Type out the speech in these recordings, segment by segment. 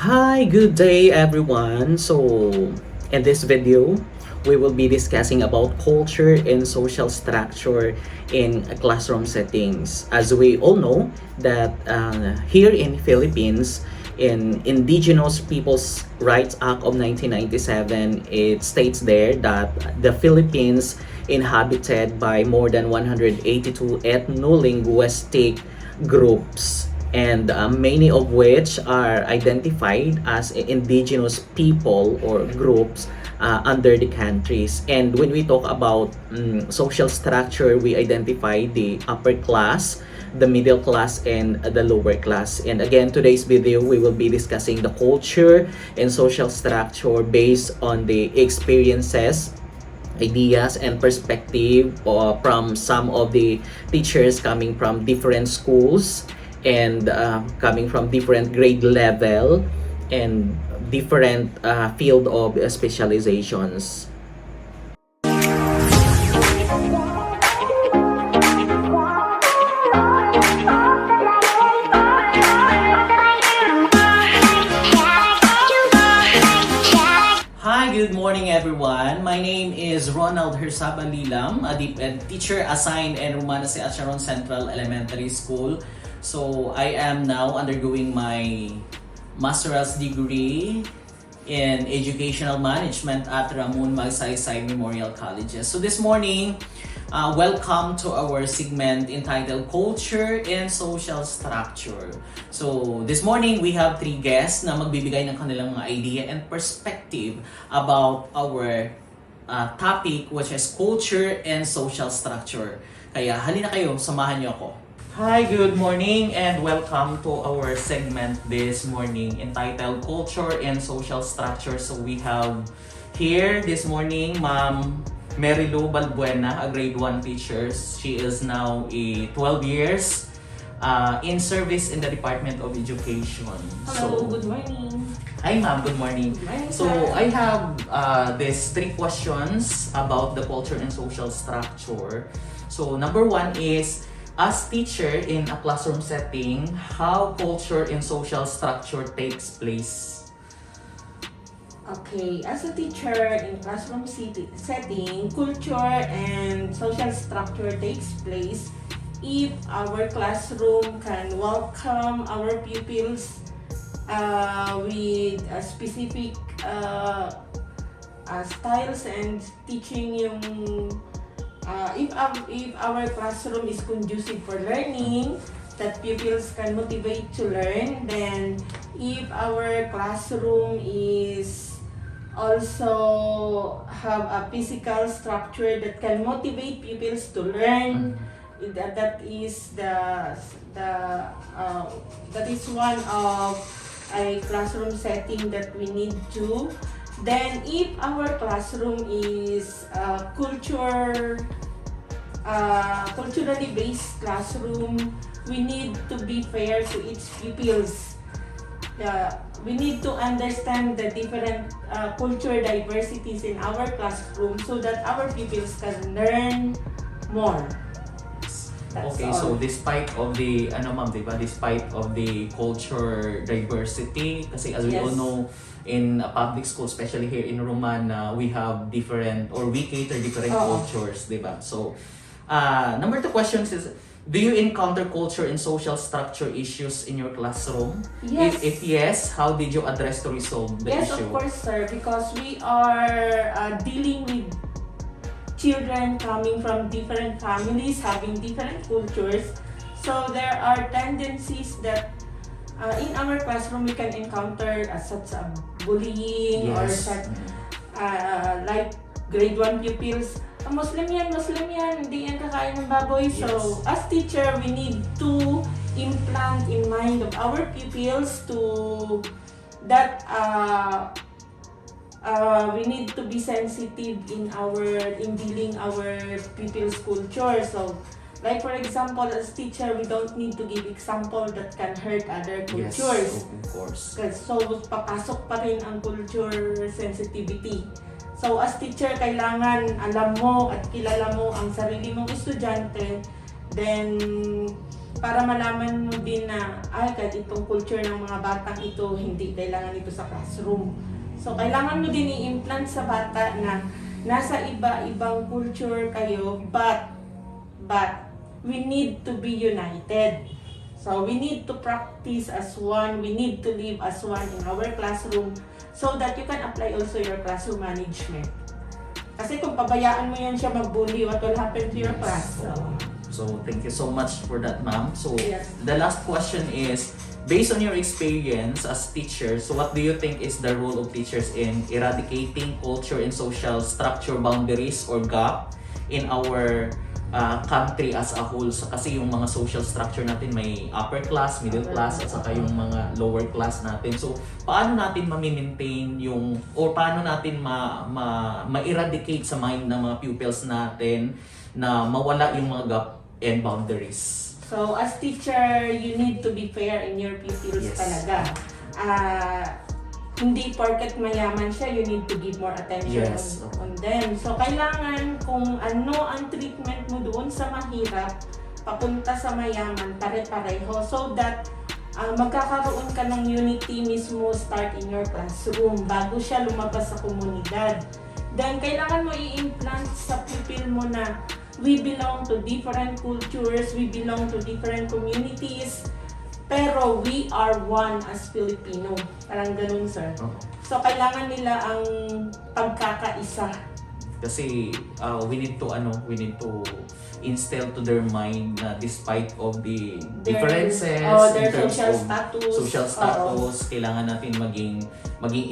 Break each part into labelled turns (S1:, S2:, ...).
S1: Hi, good day everyone. In this video, we will be discussing about culture and social structure in classroom settings. As we all know that here in Philippines, in Indigenous Peoples' Rights Act of 1997, it states there that the Philippines inhabited by more than 182 ethno-linguistic groups, and many of which are identified as indigenous people or groups under the countries. And when we talk about social structure, we identify the upper class, the middle class, and the lower class. And again, today's video, we will be discussing the culture and social structure based on the experiences, ideas, and perspective from some of the teachers coming from different schools, and coming from different grade level and different field of specializations. Hi, good morning everyone. My name is Ronald Lilam, a deep ed teacher assigned in Romana at Sharon Central Elementary School. So I am now undergoing my master's degree in educational management at Ramon Magsaysay Memorial Colleges. So this morning, welcome to our segment entitled Culture and Social Structure. So this morning, we have three guests na magbibigay ng kanilang mga idea and perspective about our topic, which is culture and social structure. Kaya halina kayo, samahan niyo ako. Hi, good morning and welcome to our segment this morning entitled Culture and Social Structure. So we have here this morning Ma'am Marilu Balbuena, a grade 1 teacher. She is now 12 years in service in the Department of Education.
S2: Hello, good morning.
S1: Hi ma'am, good morning.
S2: Good morning,
S1: So
S2: sir.
S1: I have these three questions about the culture and social structure. So number one is, as teacher in a classroom setting, how culture and social structure takes place?
S2: Okay, as a teacher in classroom setting, culture and social structure takes place if our classroom can welcome our pupils with a specific styles and teaching yung if our classroom is conducive for learning, that pupils can motivate to learn. Then if our classroom is also have a physical structure that can motivate pupils to learn, that is one of a classroom setting that we need to. Then if our classroom is culturally based classroom, we need to be fair to its pupils. We need to understand the different culture diversities in our classroom so that our pupils can learn more. That's
S1: okay,
S2: all.
S1: so despite of the despite of the culture diversity, kasi as we
S2: Yes.
S1: all know, in a public school, especially here in Roman, we have different, or we cater different cultures, diba? So number two questions is, do you encounter culture and social structure issues in your classroom?
S2: Yes.
S1: If yes, how did you address to resolve the
S2: Yes,
S1: issue?
S2: of course, sir, because we are dealing with children coming from different families, having different cultures. So there are tendencies that in our classroom we can encounter such as bullying, or
S1: Yes.
S2: such like grade 1 pupils. Muslim yan, hindi yan kakain ng baboy.
S1: Yes.
S2: So as teacher, we need to implant in mind of our pupils to that we need to be sensitive in dealing our pupils' culture. So, like for example, as teacher, we don't need to give example that can hurt other cultures.
S1: Yes, of course.
S2: So, papasok pa rin ang culture sensitivity. So, as teacher, kailangan alam mo at kilala mo ang sarili mong estudyante. Then, para malaman mo din na ay kahit itong culture ng mga batang ito hindi kailangan ito sa classroom. So kailangan mo din i-implant sa bata na nasa iba-ibang culture kayo, but we need to be united. So we need to practice as one, we need to live as one in our classroom so that you can apply also your classroom management. Kasi kung pabayaan mo yan siya mag-bully, what will happen to your class?
S1: So thank you so much for that, ma'am. So
S2: Yes.
S1: the last question is, based on your experience as teachers, what do you think is the role of teachers in eradicating culture and social structure boundaries or gap in our country as a whole? So, kasi yung mga social structure natin may upper class, middle class, at saka yung mga lower class natin. So, paano natin ma-maintain yung, or paano natin ma-eradicate sa mind ng mga pupils natin na mawala yung mga gap and boundaries?
S2: So as teacher, you need to be fair in your pupils
S1: Yes.
S2: talaga. Hindi porket mayaman siya, you need to give more attention
S1: Yes.
S2: on them. So kailangan kung ano ang treatment mo doon sa mahirap, papunta sa mayaman, pare-pareho. So that magkakaroon ka ng unity mismo start in your classroom bago siya lumabas sa komunidad. Then kailangan mo i-implant sa pupil mo na we belong to different cultures, we belong to different communities, pero we are one as Filipino. Parang ganun, sir. So, kailangan nila ang pagkakaisa.
S1: Kasi we need to instill to their mind na despite of the differences
S2: their
S1: in terms
S2: social status.
S1: kailangan natin maging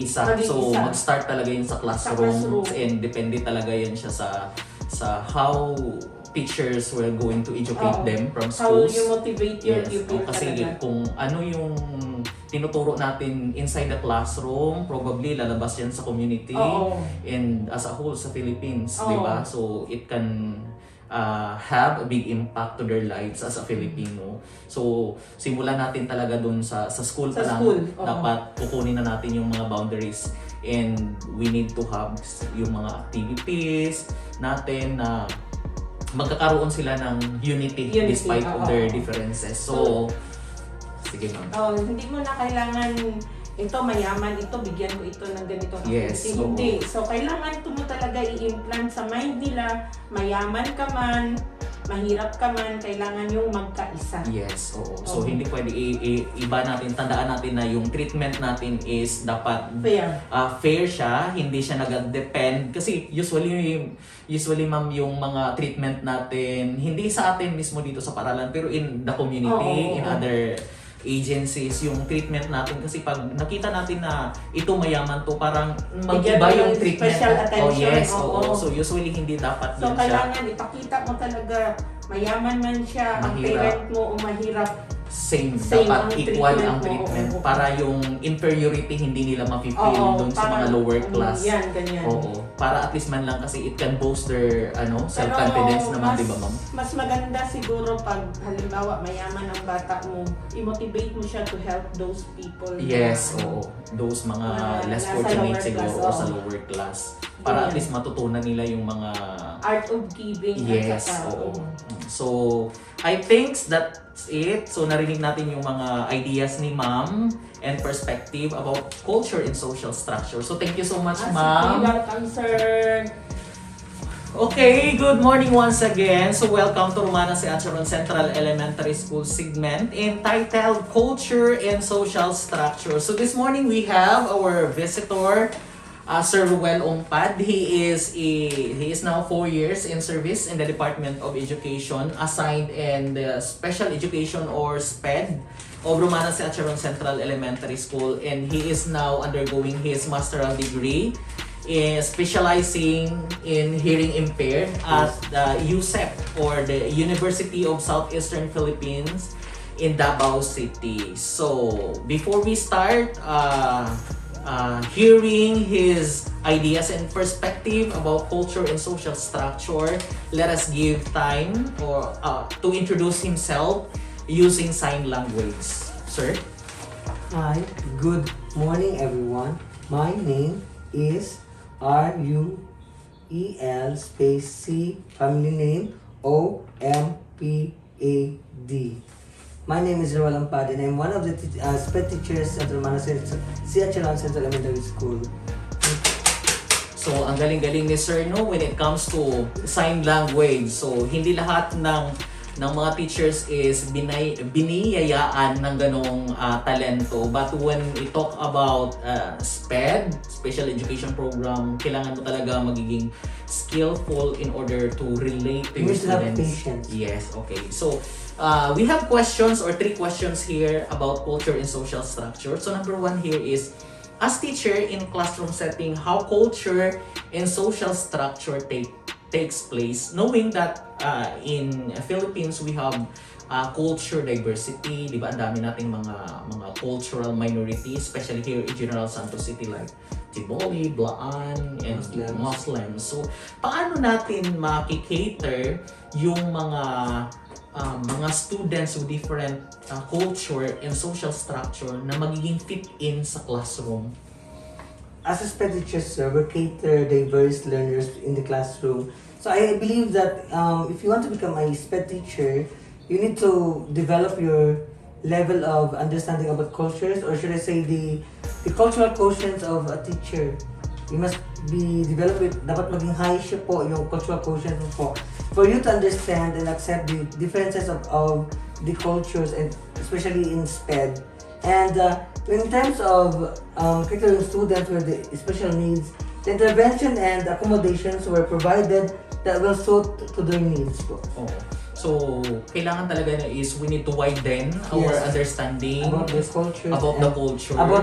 S1: isa.
S2: Maging
S1: So
S2: isa.
S1: mag-start talaga yun sa classroom, and depende talaga yan siya sa how teachers were going to educate them from
S2: How
S1: schools.
S2: you motivate your
S1: Yes,
S2: pupil
S1: kasi
S2: talaga.
S1: kung ano yung tinuturo natin inside the classroom, probably lalabas yan sa community
S2: Oo.
S1: and as a whole sa Philippines,
S2: Oo.
S1: di ba? So it can have a big impact to their lives as a Filipino. So simulan natin talaga dun sa school pa
S2: Sa
S1: lang.
S2: school, oo.
S1: Dapat kukunin na natin yung mga boundaries, and we need to have yung mga activities natin na magkakaroon sila ng unity despite of their differences. So, sige ma'am.
S2: Hindi mo na kailangan ito mayaman, ito bigyan ko ito ng ganitong
S1: Yes,
S2: activity. Hindi. So, kailangan ito mo talaga i-implant sa mind nila, mayaman ka man, mahirap ka man, kailangan yung magkaisa.
S1: Yes, oo. So, hindi pwede iba natin, tandaan natin na yung treatment natin is dapat
S2: Fair.
S1: fair siya, hindi siya nag-depend. Kasi usually ma'am, yung mga treatment natin, hindi sa atin mismo dito sa paralan, pero in the community, in other agencies, yung treatment natin. Kasi pag nakita natin na ito mayaman to, parang mag-iba yung treatment.
S2: Special attention.
S1: Yes, oo. So usually hindi dapat
S2: So,
S1: yun siya.
S2: kailangan ipakita mo talaga, mayaman man siya, ang
S1: Mahirap.
S2: parent mo o mahirap,
S1: Same
S2: Same
S1: dapat
S2: ang
S1: equal
S2: treatment
S1: ang
S2: mo,
S1: treatment
S2: oo.
S1: para yung inferiority hindi nila mafe-feel dun sa mga lower class.
S2: Yan, ganyan.
S1: Oo. Para at least man lang kasi it can boost their self-confidence
S2: Pero
S1: naman, di ba ma'am?
S2: mas maganda siguro pag halimbawa mayaman ang bata mo, i-motivate mo siya to help those people.
S1: Yes,
S2: na,
S1: oo. Those mga
S2: na
S1: less
S2: nasa
S1: fortunate
S2: lower
S1: siguro
S2: class,
S1: or
S2: oo.
S1: sa lower class. Para at
S2: Ganyan.
S1: least matutunan nila yung mga
S2: art of giving.
S1: yes,
S2: at saka,
S1: oo. So, I think that's it. So, narinig natin yung mga ideas ni ma'am and perspective about culture and social structure. So, thank you so much, ma'am.
S2: Welcome, sir.
S1: Okay, good morning once again. So, welcome to Romana si Acharon Central Elementary School segment entitled Culture and Social Structure. So, this morning we have our visitor, Sir Ruel Ongpad. He is now 4 years in service in the Department of Education, assigned in the Special Education or SPED of Romana si Acharon Central Elementary School, and he is now undergoing his masteral degree specializing in hearing impaired at the USEP or the University of Southeastern Philippines in Davao City. So before we start hearing his ideas and perspective about culture and social structure, let us give time to introduce himself using sign language. Sir?
S3: Hi, good morning everyone. My name is Ruel space C, family name Ompad. My name is Ronald Lilam, and I'm one of the SPED teachers at Romana Central Elementary School.
S1: So, ang galing-galing ni Sir, no, when it comes to sign language. So, hindi lahat ng mga teachers is biniyayaan ng ganong talento. But when we talk about SPED, Special Education Program, kailangan mo talaga magiging skillful in order to relate to your students.
S3: Patience.
S1: Yes, okay. So, we have questions or 3 questions here about culture and social structure. So, number 1 here is, as teacher in classroom setting, how culture and social structure takes place, knowing that in Philippines we have culture diversity, di ba? Ang dami nating mga cultural minorities, especially here in General Santos City like Tiboli, Blaan, and Muslims. So, paano natin makikater yung mga students with different culture and social structure na magiging fit in sa classroom?
S3: As a SPED teacher, sir, we cater diverse learners in the classroom. So I believe that if you want to become a SPED teacher, you need to develop your level of understanding about cultures, or should I say the cultural quotient of a teacher. You must be developed, dapat maging high siya po yung cultural quotient mo po, for you to understand and accept the differences of the cultures, and especially in SPED. And in terms of curriculum students with the special needs, the intervention and accommodations were provided that will suit to their needs po.
S1: Oh. So, kailangan talaga na is we need to widen our understanding
S3: about the culture,
S1: about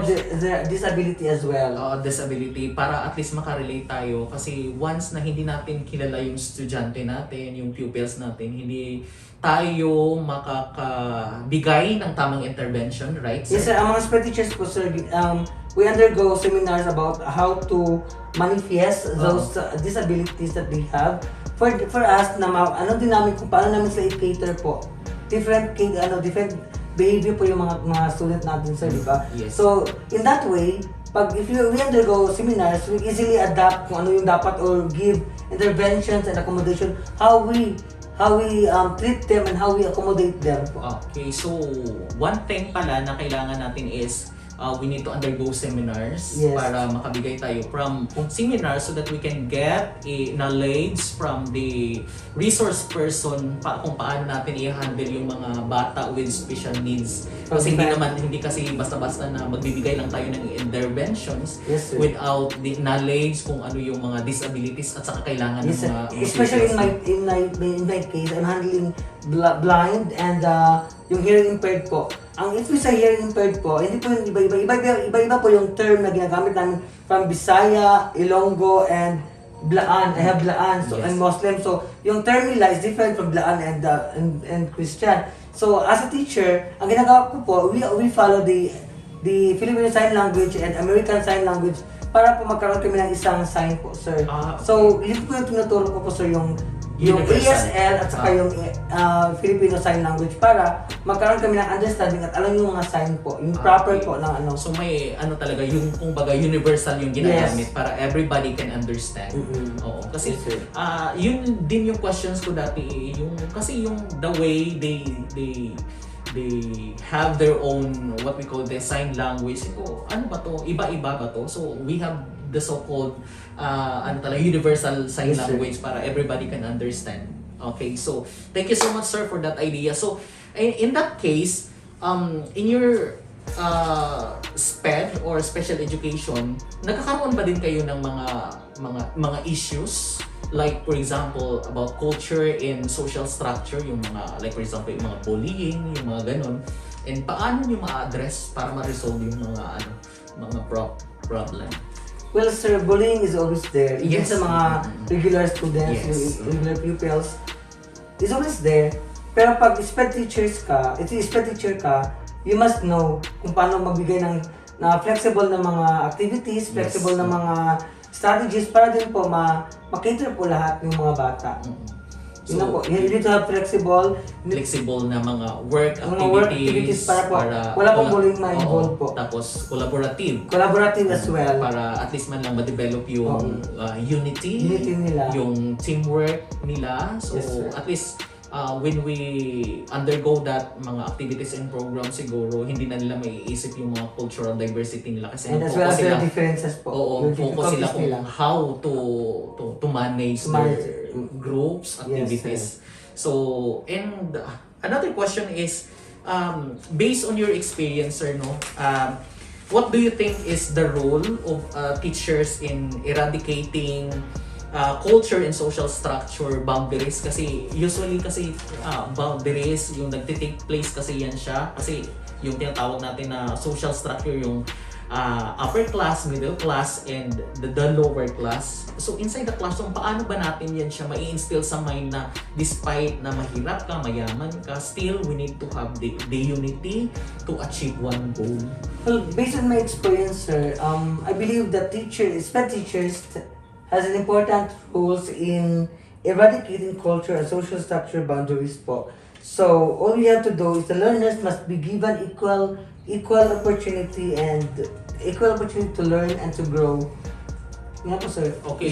S3: the disability as well.
S1: Disability, para at least makarelate tayo, kasi once na hindi natin kilala yung estudyante natin, yung pupils natin, hindi tayo makakabigay ng tamang intervention, right?
S3: Yes, sir. Ang mga SPED teachers po, sir, we undergo seminars about how to manifest those disabilities that they have. For us na ano din namin kung paano namin sila i-cater po. Different behavior po yung mga student natin, sir, di ba?
S1: Yes.
S3: So, in that way, if we undergo seminars, we easily adapt kung ano yung dapat, or give interventions and accommodation, how we treat them and how we accommodate them po.
S1: Okay, so one thing pala na kailangan natin is we need to undergo seminars.
S3: Yes.
S1: Para makabigay tayo from seminars so that we can get a knowledge from the resource person kung paano natin i-handle yung mga bata with special needs. Kasi hindi kasi basta-basta na magbibigay lang tayo ng interventions.
S3: Yes, sir.
S1: Without the knowledge kung ano yung mga disabilities at saka kailangan
S3: Yes,
S1: ng mga
S3: especially in my case, I'm handling blind and yung hearing impaired po. If we say hearing impaired po, hindi po yung iba-iba po yung term na ginagamit namin from Bisaya, Ilonggo, and Blaan. I have Blaan, so
S1: Yes.
S3: I'm Muslim. So yung term nila is different from Blaan and Christian. So as a teacher, ang ginagawa ko po, we follow the Filipino Sign Language and American Sign Language para po magkaroon kami ng isang sign po, sir.
S1: Okay.
S3: So yun po yung tinuturo ko po, sir, yung
S1: Universal.
S3: ESL at saka yung Filipino Sign Language, para magkaroon kami ng understanding at alam yung mga sign po, yung proper po ng ano.
S1: So may talaga yung kumbaga universal yung ginagamit para everybody can understand.
S3: Mm-hmm.
S1: Oo. Kasi
S3: Yes, sir.
S1: yun din yung questions ko dati, kasi yung the way they have their own what we call the sign language. Ito, ano ba to? Iba-iba ba to? So we have the so-called universal sign
S3: Yes, sir.
S1: language para everybody can understand. Okay, so thank you so much, sir, for that idea. So in that case, in your SPED or special education, nagkakaroon ba din kayo ng mga issues, like for example about culture and social structure, yung mga like for example yung mga bullying, yung mga ganon, and paano niyo ma-address para ma-resolve yung mga problem?
S3: Well, sir, bullying is always there. Even
S1: Yes.
S3: sa mga regular students,
S1: Yes.
S3: yung regular pupils, is always there. Pero pag SPED teacher ka, you must know kung paano magbigay ng flexible na mga activities, flexible na mga strategies para din po ma-cater po lahat ng mga bata.
S1: So,
S3: Yun na po. You need to have flexible
S1: na mga work activities
S3: para po wala pong bullying ma-involve po.
S1: Tapos collaborative
S3: As well.
S1: para at least man lang ma-develop yung unity
S3: Unity nila.
S1: yung teamwork nila. So
S3: Yes, sir.
S1: at least when we undergo that mga activities and programs siguro, hindi na nila maiisip yung mga cultural diversity nila kasi
S3: And as well
S1: focus
S3: as their
S1: sila,
S3: differences po.
S1: oo,
S3: Yung
S1: focus sila
S3: difficulties
S1: kung
S3: nila.
S1: how to manage
S3: To manage
S1: their
S3: it.
S1: groups,
S3: Yes,
S1: activities.
S3: sir.
S1: So, and another question is, based on your experience, sir, no, what do you think is the role of teachers in eradicating culture and social structure boundaries? Kasi usually kasi boundaries yung nagte-take place kasi yan siya, kasi yung tinatawag natin na social structure yung upper class, middle class, and the lower class. So inside the classroom, paano ba natin yan siya mai-instill sa mind na despite na mahirap ka, mayaman ka, still we need to have the unity to achieve one goal?
S3: Well, based on my experience, sir, I believe that teachers, SPED teachers, has an important roles in eradicating culture and social structure boundaries po. So, all we have to do is the learners must be given equal opportunity and equal opportunity to learn and to grow. Nga po, sir.
S1: Okay,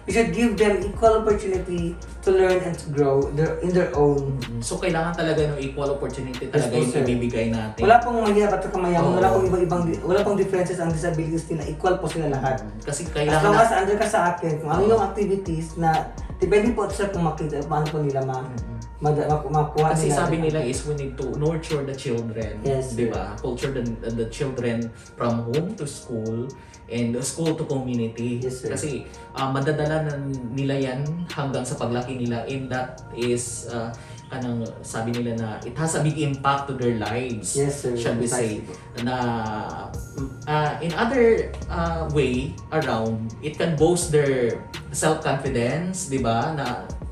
S3: We should give them equal opportunity to learn and to grow in their own.
S1: so kailangan talaga ng equal opportunity talaga
S3: Yes po,
S1: yung
S3: sir.
S1: ibibigay natin.
S3: Wala pong mahirap at kamayaman, wala
S1: Oo.
S3: pong wala pong differences ang disabilities nila. Equal po sila lahat.
S1: Kasi
S3: As
S1: kailangan
S3: long as under ka sa akin, kung ano yung activities na depende po sa kung makita, paano po nila makuha
S1: kasi
S3: nila.
S1: sabi nila is we need to nurture the children,
S3: Yes,
S1: di
S3: sir.
S1: ba? Culture the children from home to school and school to community.
S3: Yes, sir.
S1: Kasi madadala na nila yan hanggang sa paglaki nila, and that is kanang sabi nila na it has a big impact to their lives.
S3: Yes, sir.
S1: Shall we say
S3: Precisely.
S1: na in other way around, it can boost their self-confidence, di ba? Na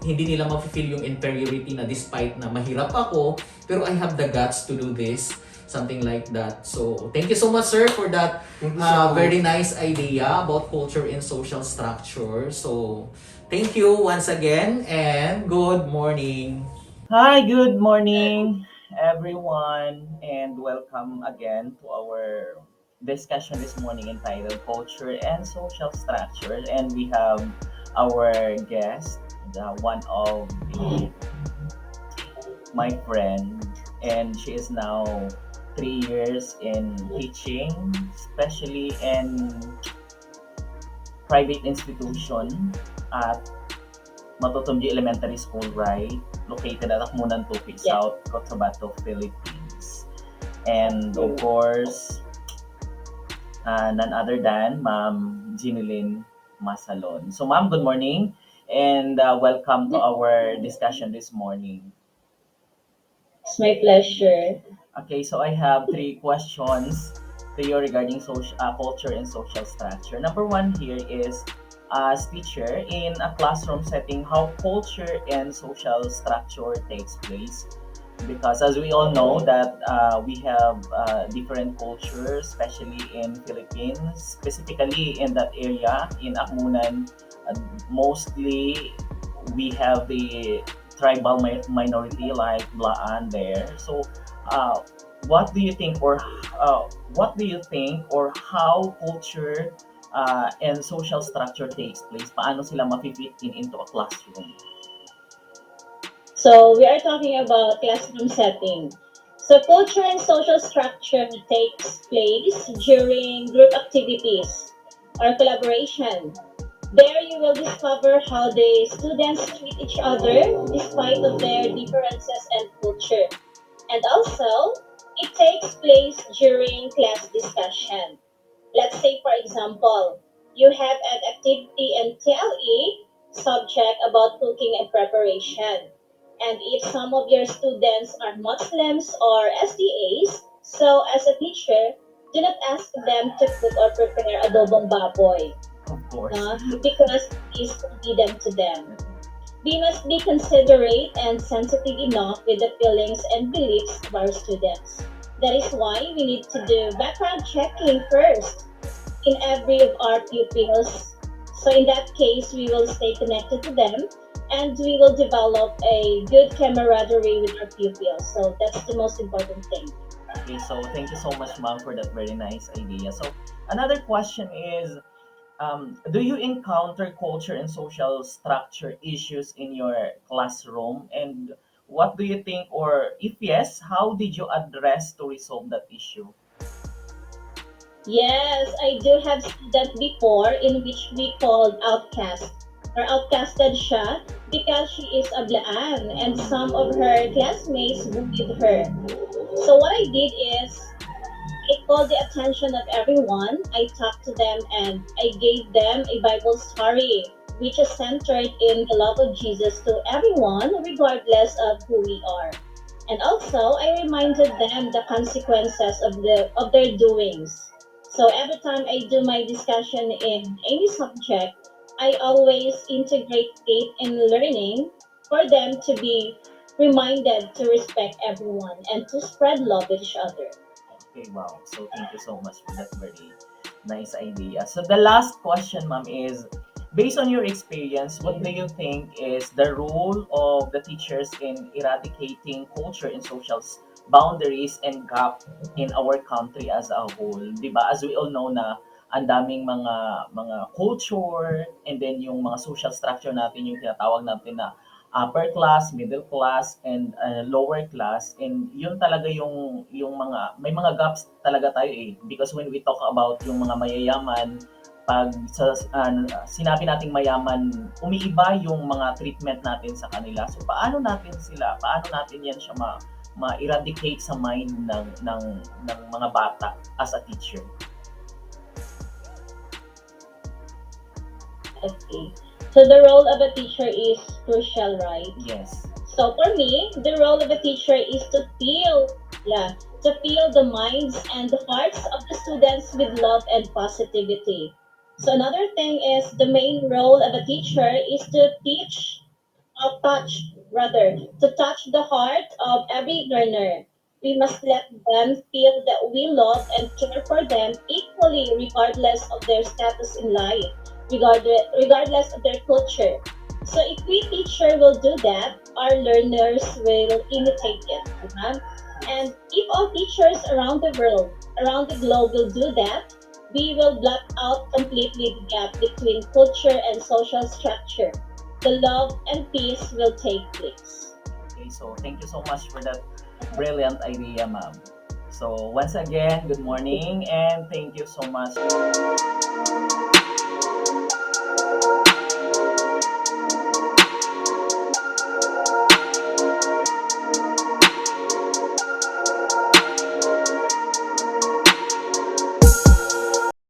S1: hindi nila ma-feel yung inferiority na despite na mahirap ako, pero I have the guts to do this. Something like that. So, thank you so much, sir, for that
S3: Thank you so much.
S1: very nice idea about culture and social structure. So, thank you once again and good morning.
S4: Hi, good morning, everyone, and welcome again to our discussion this morning entitled Culture and Social Structure. And we have our guest, one of my friend, and she is now 3 years in teaching, especially in private institution at Matutumji Elementary School, right? Located at Akmunan, Tupi, South Cotabato, Philippines. And of course, none other than Ma'am Ginilyn Masalon. So Ma'am, good morning and welcome to our discussion this morning.
S5: It's my pleasure.
S4: Okay, so I have 3 questions to you regarding culture and social structure. Number one here is, as teacher in a classroom setting, how culture and social structure takes place. Because as we all know that we have different cultures, especially in Philippines, specifically in that area in Akmunan, mostly we have the tribal minority like Blaan there. So, uh, what do you think or how culture and social structure takes place? Paano sila ma-fit into a classroom?
S5: So we are talking about classroom setting. So culture and social structure takes place during group activities or collaboration. There you will discover how the students treat each other despite of their differences and culture. And also, it takes place during class discussion. Let's say, for example, you have an activity in TLE subject about cooking and preparation. And if some of your students are Muslims or SDAs, so as a teacher, do not ask them to cook or prepare adobong baboy,
S4: Of course.
S5: because it is forbidden to them. We must be considerate and sensitive enough with the feelings and beliefs of our students. That is why we need to do background checking first in every of our pupils. So in that case, we will stay connected to them and we will develop a good camaraderie with our pupils. So that's the most important thing.
S4: Okay, so thank you so much, ma'am, for that very nice idea. So another question is, do you encounter culture and social structure issues in your classroom, and What do you think, or if yes, how did you address to resolve that issue?
S5: Yes, I do have student before in which we called outcast or outcasted siya because she is ablaan and some of her classmates bullied her. So what I did is I called the attention of everyone. I talked to them and I gave them a Bible story which is centered in the love of Jesus to everyone regardless of who we are. And also I reminded them the consequences of their doings. So every time I do my discussion in any subject, I always integrate faith in learning for them to be reminded to respect everyone and to spread love with each other.
S4: Okay, wow. So thank you so much for that very nice idea. So the last question, ma'am, is based on your experience, what do you think is the role of the teachers in eradicating culture and social boundaries and gap in our country as a whole? 'Di ba? As we all know na ang daming mga culture and then yung mga social structure natin yung tinatawag natin na upper class, middle class, and lower class. And yun talaga yung mga, may mga gaps talaga tayo eh. Because when we talk about yung mga mayayaman, pag sa sinabi nating mayaman, umiiba yung mga treatment natin sa kanila. So paano natin yan siya ma-eradicate sa mind ng mga bata as a teacher?
S5: Okay. So the role of a teacher is crucial, right?
S4: Yes.
S5: So for me, the role of a teacher is to fill the minds and the hearts of the students with love and positivity. So another thing is the main role of a teacher is to teach to touch the heart of every learner. We must let them feel that we love and care for them equally, regardless of their status in life, regardless of their culture. So if we teacher will do that, our learners will imitate it. Diba? And if all teachers around the world, around the globe will do that, we will blot out completely the gap between culture and social structure. The love and peace will take place.
S4: Okay, so thank you so much for that brilliant idea, ma'am. So once again, good morning and thank you so much.